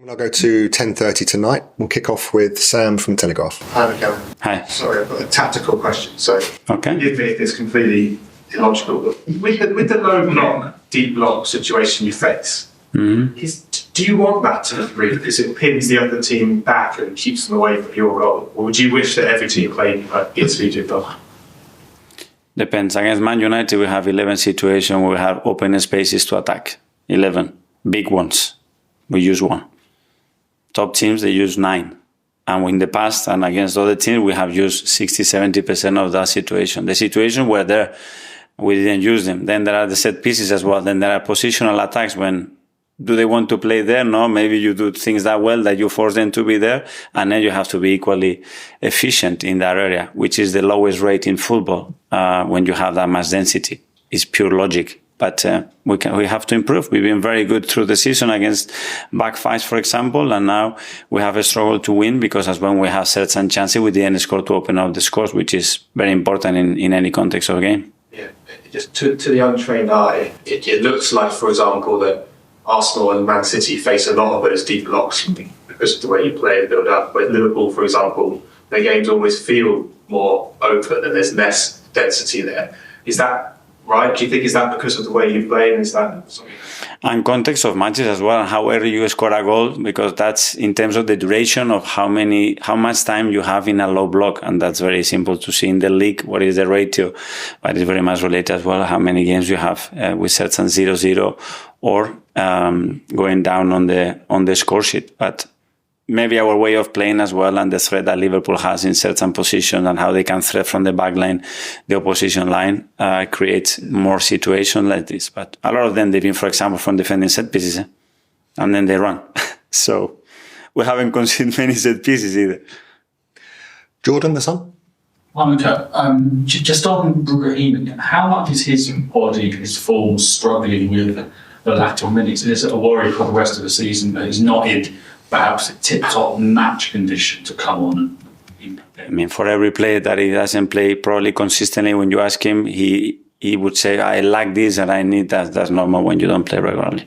I'll go to 10:30 tonight. We'll kick off with Sam from Telegraph. Hi, Mikel. Hi. Sorry, I've got a tactical question. So, Okay. forgive me if it's completely illogical, but with the low block, deep block situation you face, do you want that to degree because it pins the other team back and keeps them away from your goal? Or would you wish that every team played against deep block? Depends. Against Man United, we have 11 situations where we have open spaces to attack. 11 big ones. We use 1. Top teams, they use 9. And in the past, and against other teams, we have used 60-70% of that situation. The situation were there, we didn't use them. Then there are the set pieces as well. Then there are positional attacks when do they want to play there? No, maybe you do things that well that you force them to be there, and then you have to be equally efficient in that area, which is the lowest rate in football when you have that much density. It's pure logic. But we have to improve. We've been very good through the season against back fives, for example, and now we have a struggle to win because as when we have certain chances, we didn't score to open up the scores, which is very important in any context of a game. Yeah, just to the untrained eye, it looks like, for example, that Arsenal and Man City face a lot of those deep blocks because of the way you play and build up. With Liverpool, for example, their games always feel more open and there's less density there. Is that right? Do you think is that because of the way you play? And is that something? And context of matches as well, and however you score a goal, because that's in terms of the duration of how much time you have in a low block, and that's very simple to see in the league. What is the ratio? But it's very much related as well how many games you have with certain 0-0 or going down on the score sheet. But maybe our way of playing as well and the threat that Liverpool has in certain positions and how they can threat from the back line, the opposition line, creates more situations like this. But a lot of them, they've been, for example, from defending set pieces, and then they run. So we haven't conceded many set pieces either. Jordan, the Sun? Just on Raheem again, how much is his body, his form struggling with the lateral minutes? Is it a worry for the rest of the season that he's not in perhaps a tip-top match condition to come on? I mean, for every player that he doesn't play probably consistently, when you ask him, he would say, I lack this and I need that. That's normal when you don't play regularly.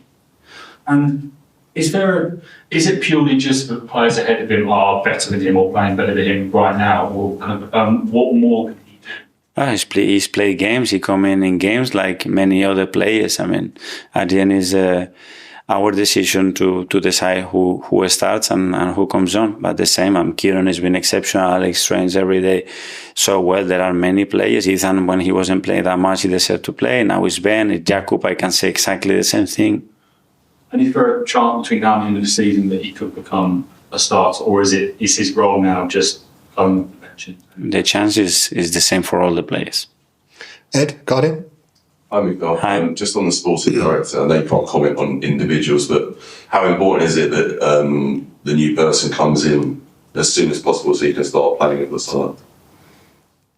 And is it purely just that players ahead of him are better than him or playing better than him right now? Or what more can he do? He's played games. He come in games like many other players. I mean, at the end is our decision to decide who starts and who comes on. But the same, Kieran has been exceptional. Alex trains every day so well. There are many players. Ethan, when he wasn't playing that much, he decided to play. Now it's Ben, it's Jakub. I can say exactly the same thing. And is there a chance between now and the end of the season that he could become a starter, or is his role now just mentioned? The chance is the same for all the players. Ed, Guardian? Hi, Mikel. Just on the sporting director, I know you can't comment on individuals, but how important is it that the new person comes in as soon as possible so you can start planning at the start?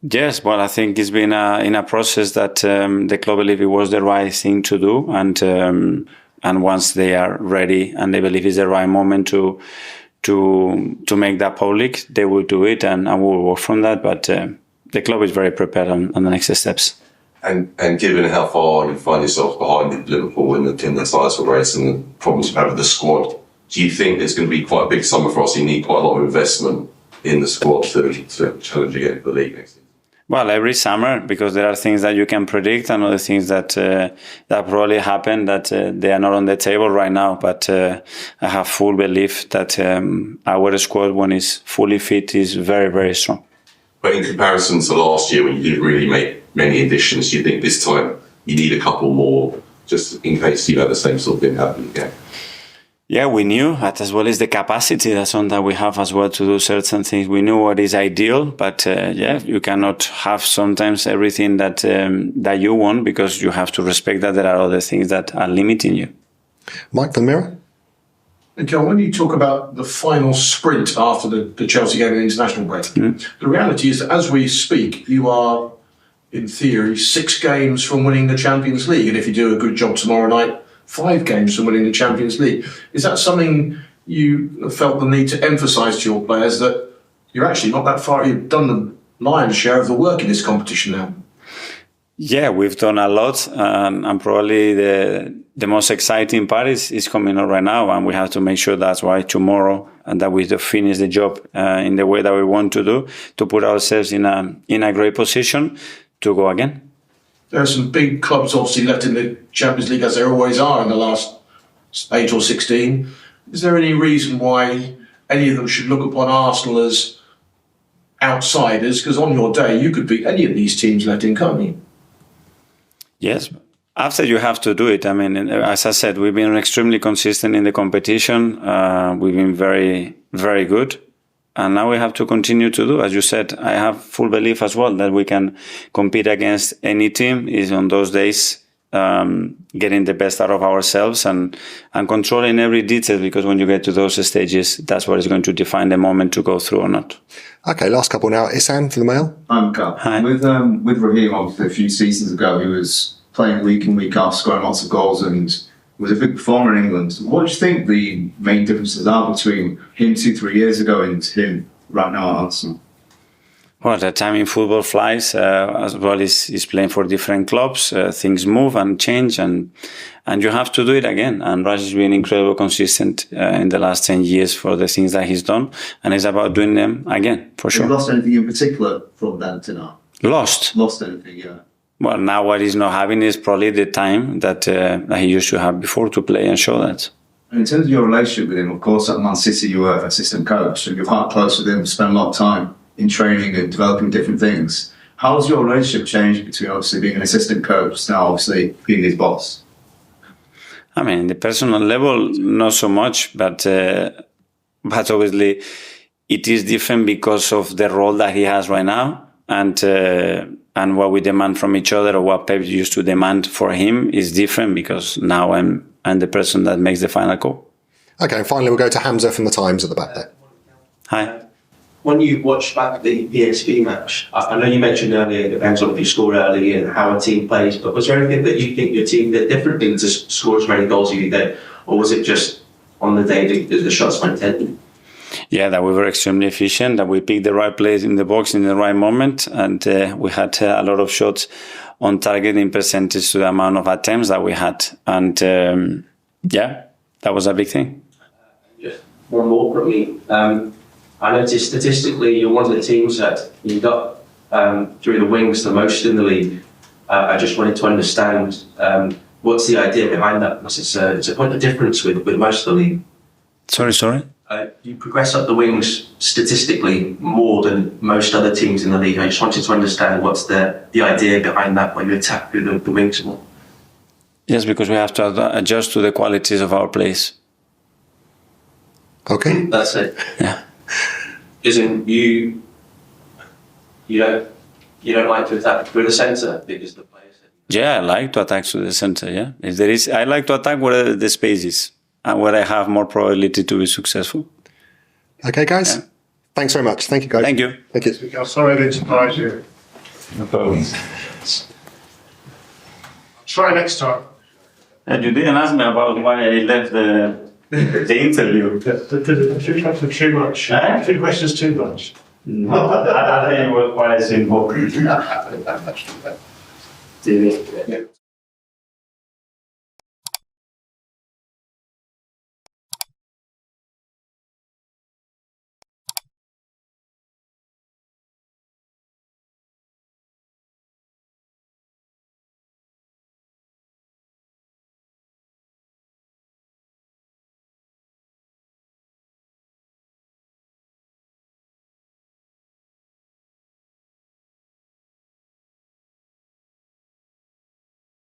Yes, well, I think it's been in a process that the club believe it was the right thing to do, and once they are ready and they believe it's the right moment to make that public, they will do it, and we will work from that. But the club is very prepared on the next steps. And given how far you find yourself behind Liverpool in the title race and the problems you have with the squad, do you think it's going to be quite a big summer for us? You need quite a lot of investment in the squad to challenge again for the league next season. Well, every summer, because there are things that you can predict and other things that probably happen that they are not on the table right now. But I have full belief that our squad, when it's fully fit, is very, very strong. But in comparison to last year, when you didn't really make many additions, do you think this time you need a couple more, just in case you had the same sort of thing happen again? Yeah, we knew that, as well as the capacity that's on that we have as well to do certain things. We knew what is ideal, but you cannot have sometimes everything that you want, because you have to respect that there are other things that are limiting you. Mike from Mirror? Mikel, when you talk about the final sprint after the Chelsea game in the international break, the reality is that as we speak, you are, in theory, 6 games from winning the Champions League. And if you do a good job tomorrow night, 5 games from winning the Champions League. Is that something you felt the need to emphasise to your players, that you're actually not that far, you've done the lion's share of the work in this competition now? Yeah, we've done a lot, and probably the most exciting part is coming up right now, and we have to make sure that's why tomorrow and that we finish the job in the way that we want to do, to put ourselves in a great position to go again. There are some big clubs obviously left in the Champions League, as there always are in the last 8 or 16. Is there any reason why any of them should look upon Arsenal as outsiders? Because on your day, you could beat any of these teams let in, can't you? Yes. After you have to do it. I mean, as I said, we've been extremely consistent in the competition. We've been very, very good. And now we have to continue to do. As you said, I have full belief as well that we can compete against any team. Is on those days getting the best out of ourselves and controlling every detail, because when you get to those stages, that's what is going to define the moment to go through or not. Okay, last couple now. Isan for the mail. I'm Carl. Hi. With Raheem, obviously, a few seasons ago, he was playing week in, week out, scoring lots of goals, and was a big performer in England. What do you think the main differences are between him 2-3 years ago and him right now at Arsenal? Well, the time in football flies, as well as playing for different clubs. Things move and change, and you have to do it again. And Raj has been incredibly consistent in the last 10 years for the things that he's done, and it's about doing them again, for sure. Have you lost anything in particular from then to now? Lost? Lost anything, yeah. Well, now what he's not having is probably the time that he used to have before to play and show that. And in terms of your relationship with him, of course, at Man City, you were assistant coach, and you're quite close with him, spent a lot of time in training and developing different things. How has your relationship changed between obviously being an assistant coach, now obviously being his boss? I mean, the personal level, not so much, but obviously it is different because of the role that he has right now, and what we demand from each other, or what Pep used to demand for him, is different because now I'm the person that makes the final call. Okay, and finally we'll go to Hamza from the Times at the back there. Hi. When you watched back the PSV match, I know you mentioned earlier it depends on if you score early and how a team plays, but was there anything that you think your team did differently to score as many goals as you did, or was it just on the day the shots went in? Yeah, that we were extremely efficient, that we picked the right place in the box in the right moment, and we had a lot of shots on target in percentage to the amount of attempts that we had. And yeah, that was a big thing. Just one more from me. I noticed statistically you're one of the teams that you got through the wings the most in the league. I just wanted to understand what's the idea behind that, because it's a point of difference with most of the league. Sorry? You progress up the wings statistically more than most other teams in the league. I just wanted to understand what's the idea behind that when you attack through the wings more. Yes, because we have to adjust to the qualities of our players. Okay. That's it. Yeah. Isn't you don't like to attack through the centre because the players. Yeah, I like to attack to the center. Yeah, if there is, I like to attack where the space is and where I have more probability to be successful. Okay, guys. Yeah. Thanks very much. Thank you, guys. Thank you. Thank you. I'm sorry I didn't surprise you. No problem. Try next time. And you didn't ask me about why I left the interview. Too much. Eh? 2 questions too much. No, I think it was quite simple. Do it.